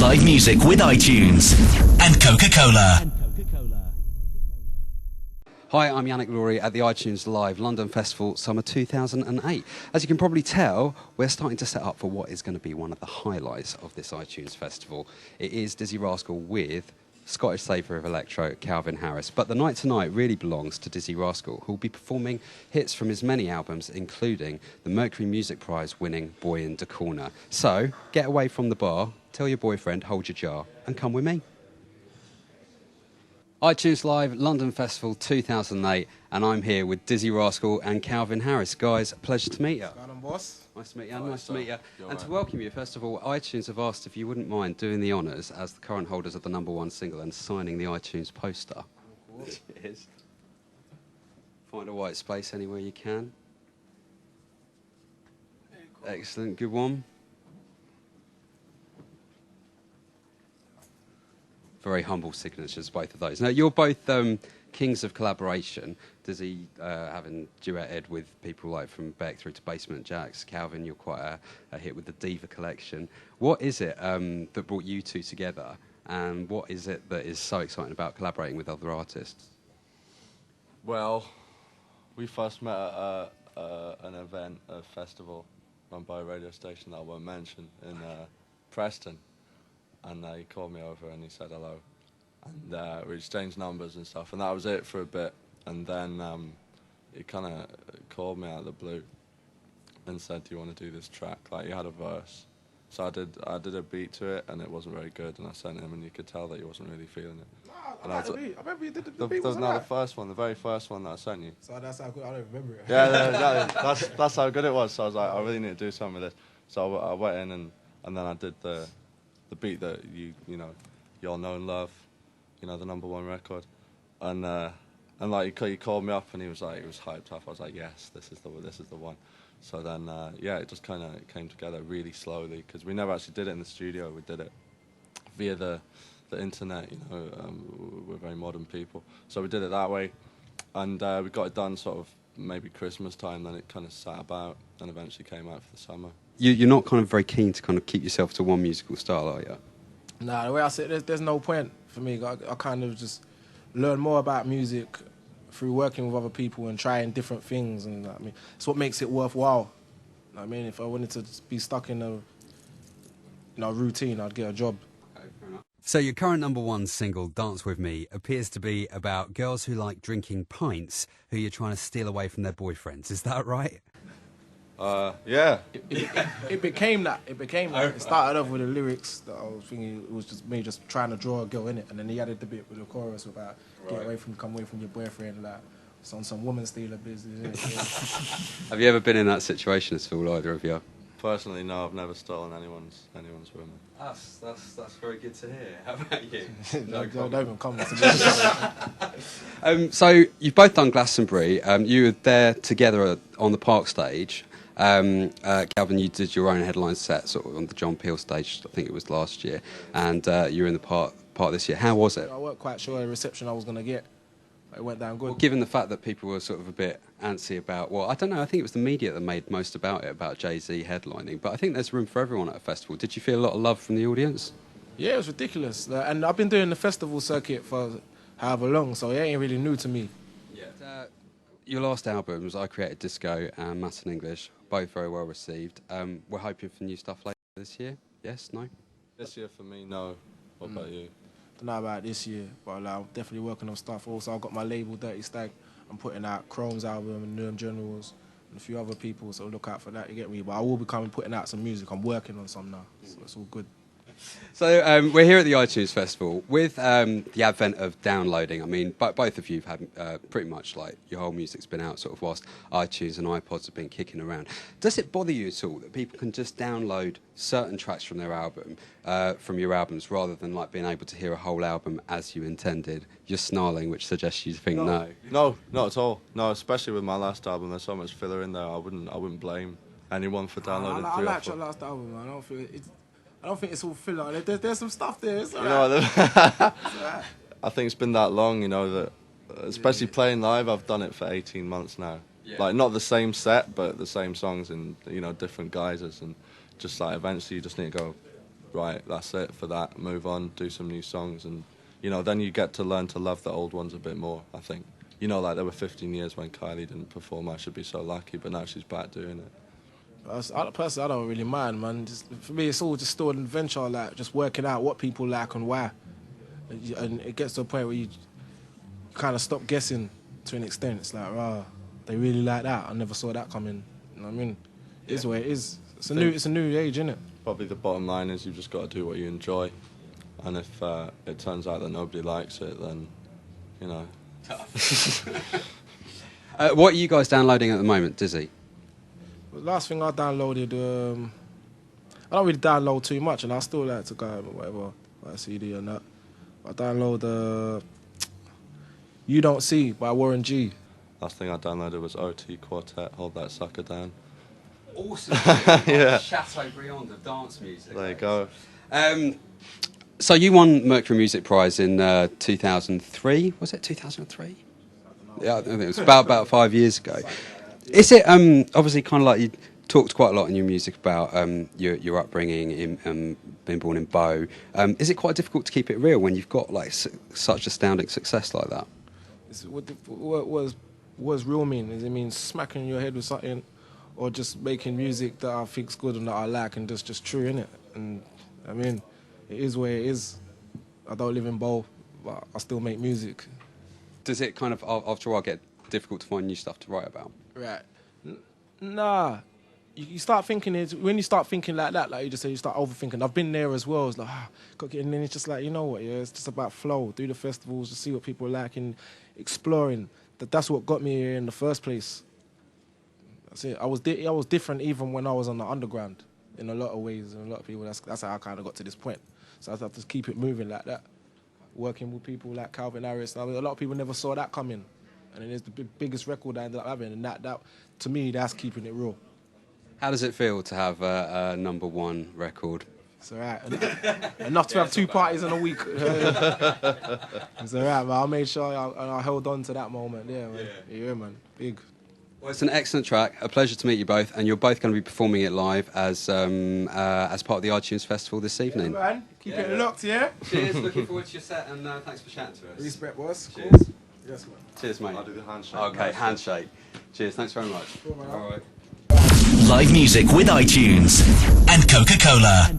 live music with iTunes and Coca-Cola. Hi, I'm Yannick Laurie at the iTunes Live London Festival Summer 2008. As you can probably tell, we're starting to set up for what is going to be one of the highlights of this iTunes Festival. It is Dizzee Rascal with Scottish Saviour of Electro, Calvin Harris. But the night tonight really belongs to Dizzee Rascal, who will be performing hits from his many albums, including the Mercury Music Prize winning Boy in the Corner. So, get away from the bar, tell your boyfriend, hold your jar, and come with me. iTunes Live London Festival 2008, and I'm here with Dizzee Rascal and Calvin Harris. Guys, pleasure to meet you. What's going on, boss? Nice to meet you. Nice to meet you. And to welcome you, first of all, iTunes have asked if you wouldn't mind doing the honours as the current holders of the #1 single and signing the iTunes poster. Cheers. Find a white space anywhere you can. Excellent, good one. Very humble signatures, both of those. Now, you're both kings of collaboration. Dizzee having duetted with people like from Beck through to Basement Jaxx. Calvin, you're quite a hit with the Diva collection. What is it that brought you two together, and what is it that is so exciting about collaborating with other artists? Well, we first met at an event, a festival run by a radio station that I won't mention in Preston. And he called me over and he said hello. And we exchanged numbers and stuff, and that was it for a bit. And then he kind of called me out of the blue and said, do you want to do this track? Like, he had a verse. So I did a beat to it, and it wasn't very good, and I sent him, and you could tell that he wasn't really feeling it. I like the beat. I remember you did the beat. That was not the first one, the very first one that I sent you. So that's how good, I don't remember it. Yeah, that's how good it was. So I was like, I really need to do something with this. So I went in and then I did the beat that you know, you all know and love, you know, the #1 record, and like he called me up and he was hyped up. I was like, yes, this is the one. So then it just kind of came together really slowly, because we never actually did it in the studio. We did it via the internet. You know, we're very modern people, so we did it that way, and we got it done sort of maybe Christmas time. Then it kind of sat about and eventually came out for the summer. You're not kind of very keen to kind of keep yourself to one musical style, are you? Nah, the way I see it, there's no point for me. I kind of just learn more about music through working with other people and trying different things, and I mean, it's what makes it worthwhile. I mean, if I wanted to just be stuck in a routine, I'd get a job. Okay, fair enough. So your current #1 single, Dance With Me, appears to be about girls who like drinking pints who you're trying to steal away from their boyfriends. Is that right? Yeah. It became that. It started off with the lyrics that I was thinking it was just me just trying to draw a girl in it, and then he added the bit with the chorus about come away from your boyfriend, like it's on some woman stealer business. Have you ever been in that situation at all, either of you? Personally, no, I've never stolen anyone's woman. That's very good to hear. How about you? Don't even come to me. So you've both done Glastonbury. You were there together on the Park stage. Calvin, you did your own headline set sort of on the John Peel stage, I think it was last year, and you were in the part this year. How was it? I weren't quite sure the reception I was going to get. It went down good. Well, given the fact that people were sort of a bit antsy about, well, I don't know, I think it was the media that made most about it, about Jay-Z headlining, but I think there's room for everyone at a festival. Did you feel a lot of love from the audience? Yeah, it was ridiculous. And I've been doing the festival circuit for however long, so it ain't really new to me. Yeah. Your last albums, I Created Disco and Maths and English, both very well received. We're hoping for new stuff later this year. Yes? No? This year for me, no. What about you? Don't know about this year, but I'm definitely working on stuff. Also, I've got my label, Dirty Stag. I'm putting out Chrome's album and Newham Generals and a few other people, so look out for that, you get me? But I will be putting out some music. I'm working on some now, so it's all good. So we're here at the iTunes Festival with the advent of downloading. I mean, both of you have had pretty much like your whole music's been out sort of whilst iTunes and iPods have been kicking around. Does it bother you at all that people can just download certain tracks from their album, from your albums, rather than like being able to hear a whole album as you intended? You're snarling, which suggests you think no. No, not at all. No, especially with my last album, there's so much filler in there. I wouldn't blame anyone for downloading. I like your last album, man. I don't think it's all filler. There's some stuff there. It's all right. I think it's been that long, you know, that especially playing live, I've done it for 18 months now. Yeah. Like, not the same set, but the same songs in, you know, different guises. And just like eventually you just need to go, right, that's it for that. Move on, do some new songs, and you know, then you get to learn to love the old ones a bit more. I think, you know, like there were 15 years when Kylie didn't perform. I should be so lucky, but now she's back doing it. Personally, I don't really mind, man. Just, for me, it's all just still an adventure, like just working out what people like and why. And it gets to a point where you kind of stop guessing to an extent. It's like, they really like that. I never saw that coming. You know what I mean? It is what it is. It's a new age, isn't it? Probably the bottom line is you've just got to do what you enjoy, and if it turns out that nobody likes it, then, you know. What are you guys downloading at the moment, Dizzee? The last thing I downloaded, I don't really download too much, and I still like to go whatever, like CD and that. I download You Don't See by Warren G. Last thing I downloaded was OT Quartet, Hold That Sucker Down. Awesome. Yeah. Chateaubriand of dance music. There you go. So you won Mercury Music Prize in 2003, was it 2003? Yeah, I think it was about 5 years ago. Is it obviously kind of like you talked quite a lot in your music about your upbringing in being born in Bow. Is it quite difficult to keep it real when you've got like such astounding success like that? What does real mean? Does it mean smacking your head with something, or just making music that I think's good and that I like and just true in it? And I mean, it is where it is. I don't live in Bow, but I still make music. Does it kind of after a while get difficult to find new stuff to write about? Right. Nah. You start thinking it when you start thinking like that, like you just say, you start overthinking. I've been there as well. It's like, got to get in, and then it's just like, you know what? Yeah, it's just about flow. Do the festivals, just see what people like, and exploring. That's what got me here in the first place. That's it. I was different even when I was on the underground in a lot of ways, and a lot of people. That's how I kind of got to this point. So I have to keep it moving like that. Working with people like Calvin Harris. I mean, a lot of people never saw that coming, and then it's the biggest record I ended up having, and that to me, that's keeping it real. How does it feel to have a #1 record? It's all right. Enough to have two parties in a week. It's all right, man. I made sure I held on to that moment. Yeah, man. Yeah, man. Big. Well, it's an excellent track. A pleasure to meet you both, and you're both going to be performing it live as part of the iTunes Festival this evening. Yeah, man. Keep it locked, yeah? Cheers. Looking forward to your set, and thanks for chatting to us. Respect, boss. Cheers. Cool. Yes, man. Cheers, mate. I'll do the handshake. Okay, handshake. Cheers. Thanks very much. Cool, man. All right. Live music with iTunes and Coca-Cola.